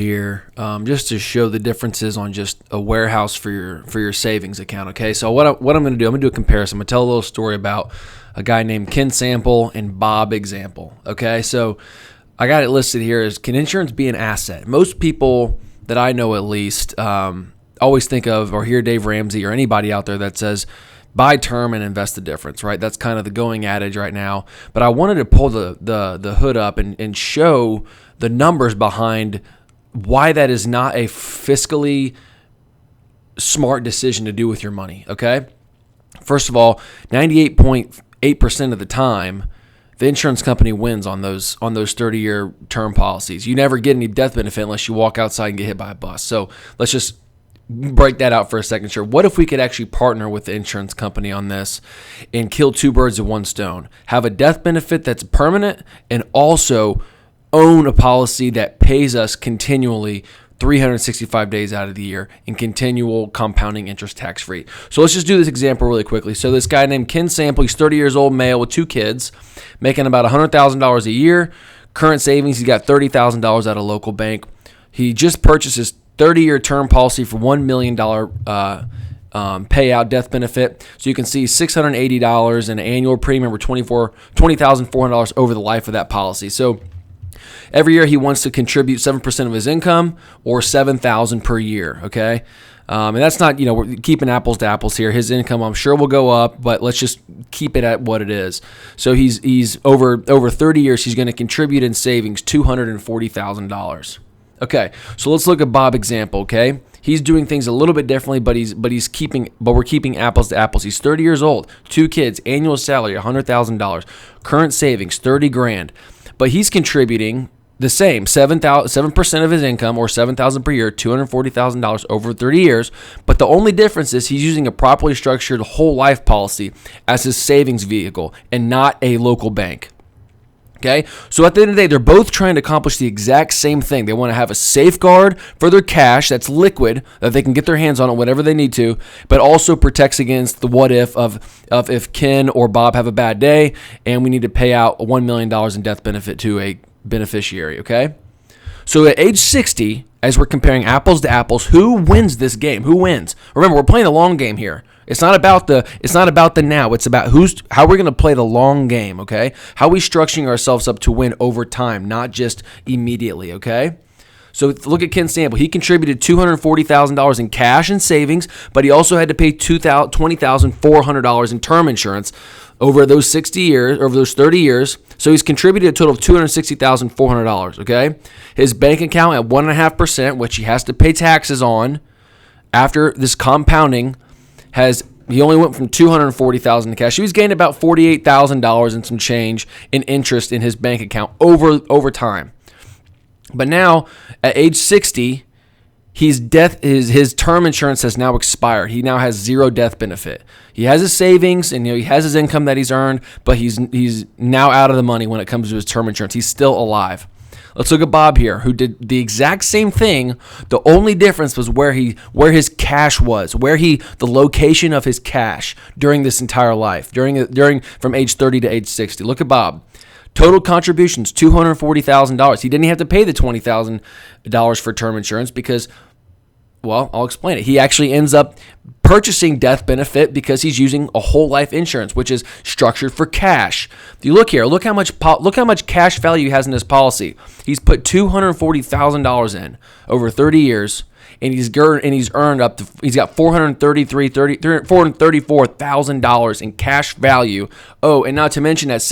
here, just to show the differences on just a warehouse for your savings account. Okay, so what I'm going to do, I'm going to do a comparison. I'm going to tell a little story about a guy named Ken Sample and Bob Example. Okay, so I got it listed here as, can insurance be an asset? Most people that I know, at least, always think of or hear Dave Ramsey or anybody out there that says buy term and invest the difference, right? That's kind of the going adage right now. But I wanted to pull the hood up and show the numbers behind why that is not a fiscally smart decision to do with your money, okay? First of all, 98.8% of the time, the insurance company wins on those 30-year term policies. You never get any death benefit unless you walk outside and get hit by a bus. So let's just break that out for a second. Sure. What if we could actually partner with the insurance company on this and kill two birds with one stone? Have a death benefit that's permanent and also own a policy that pays us continually 365 days out of the year in continual compounding interest tax-free. So let's just do this example really quickly. So this guy named Ken Sample, he's 30 years old, male with two kids, making about $100,000 a year. Current savings, he's got $30,000 at a local bank. He just purchased his 30-year term policy for $1 million payout death benefit. So you can see $680 and an annual premium for $20,400 over the life of that policy. So every year he wants to contribute 7% of his income or $7,000 per year, okay? And that's not, we're keeping apples to apples here. His income, I'm sure, will go up, but let's just keep it at what it is. So he's over 30 years, he's going to contribute in savings $240,000. Okay, so let's look at Bob Example, okay? He's doing things a little bit differently, but we're keeping apples to apples. He's 30 years old, two kids, annual salary $100,000, current savings $30,000, but he's contributing the same 7% of his income or $7,000 per year, $240,000 over 30 years. But the only difference is he's using a properly structured whole life policy as his savings vehicle and not a local bank. Okay, so at the end of the day, they're both trying to accomplish the exact same thing. They want to have a safeguard for their cash that's liquid, that they can get their hands on it whenever they need to, but also protects against the what if of if Ken or Bob have a bad day and we need to pay out $1 million in death benefit to a beneficiary, okay? So at age 60, as we're comparing apples to apples, who wins this game? Who wins? Remember, we're playing the long game here. It's not about the now. It's about how we're going to play the long game, okay? How are we structuring ourselves up to win over time, not just immediately, okay? So look at Ken Sample. He contributed $240,000 in cash and savings, but he also had to pay $20,400 in term insurance over those 60 years, over those 30 years. So he's contributed a total of $260,400, okay? His bank account at 1.5%, which he has to pay taxes on after this compounding, he only went from $240,000 in cash. He's gained about $48,000 and some change in interest in his bank account over time. But now, at age 60, his term insurance has now expired. He now has zero death benefit. He has his savings and he has his income that he's earned, but he's now out of the money when it comes to his term insurance. He's still alive. Let's look at Bob here, who did the exact same thing. The only difference was where his cash was, the location of his cash during this entire life, during from age 30 to age 60. Look at Bob. Total contributions, $240,000. He didn't have to pay the $20,000 for term insurance because, well, I'll explain it. He actually ends up purchasing death benefit because he's using a whole life insurance, which is structured for cash. If you look here, look how much cash value he has in his policy. He's put $240,000 in over 30 years. And he's earned up to, he's got $434,000 in cash value. Oh, and not to mention at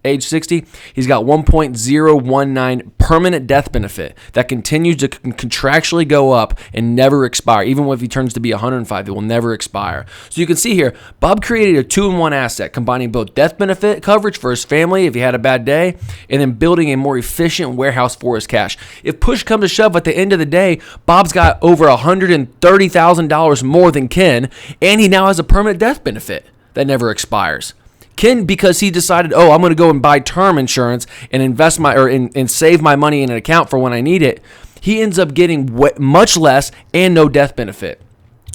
age 60, he's got 1.019 permanent death benefit that continues to contractually go up and never expire. Even if he turns to be 105, it will never expire. So you can see here, Bob created a 2-in-1 asset, combining both death benefit coverage for his family if he had a bad day, and then building a more efficient warehouse for his cash. If push comes to shove, at the end of the day, Bob's got over $130,000 more than Ken, and he now has a permanent death benefit that never expires. Ken, because he decided, I'm going to go and buy term insurance and invest and save my money in an account for when I need it, he ends up getting much less and no death benefit.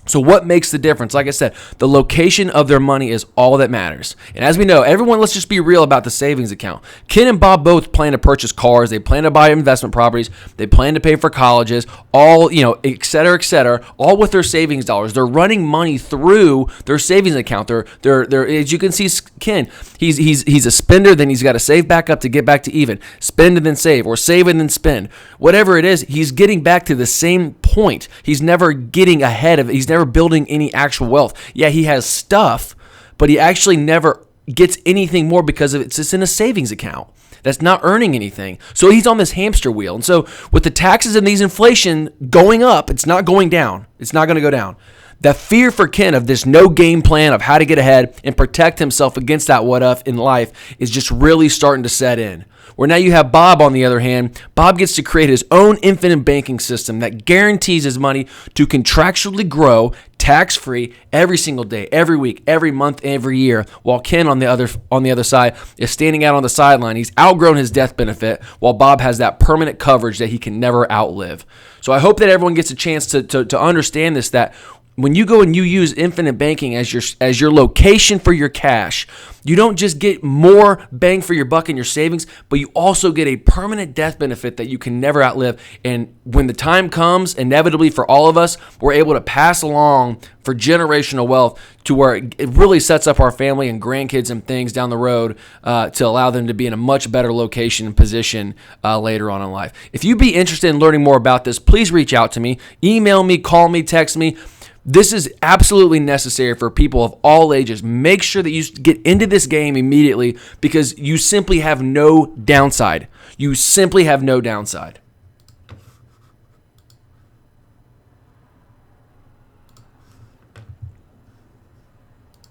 So what makes the difference? Like I said, the location of their money is all that matters. And as we know, everyone, let's just be real about the savings account. Ken and Bob both plan to purchase cars. They plan to buy investment properties. They plan to pay for colleges, all, et cetera, all with their savings dollars. They're running money through their savings account. They're as you can see, Ken, he's a spender, then he's got to save back up to get back to even. Spend and then save, or save and then spend. Whatever it is, he's getting back to the same point. He's never getting ahead of it. He's never building any actual wealth. Yeah, he has stuff, but he actually never gets anything more because of it's just in a savings account that's not earning anything. So he's on this hamster wheel. And so with the taxes and these inflation going up, it's not going down. It's not going to go down. The fear for Ken of this no game plan of how to get ahead and protect himself against that what if in life is just really starting to set in. Where now you have Bob, on the other hand. Bob gets to create his own infinite banking system that guarantees his money to contractually grow tax-free every single day, every week, every month, every year, while Ken on the other side is standing out on the sideline. He's outgrown his death benefit, while Bob has that permanent coverage that he can never outlive. So I hope that everyone gets a chance to understand this, that when you go and you use infinite banking as your location for your cash, you don't just get more bang for your buck in your savings, but you also get a permanent death benefit that you can never outlive. And when the time comes, inevitably for all of us, we're able to pass along for generational wealth to where it really sets up our family and grandkids and things down the road to allow them to be in a much better location and position later on in life. If you'd be interested in learning more about this, please reach out to me. Email me, call me, text me. This is absolutely necessary for people of all ages. Make sure that you get into this game immediately because you simply have no downside. You simply have no downside.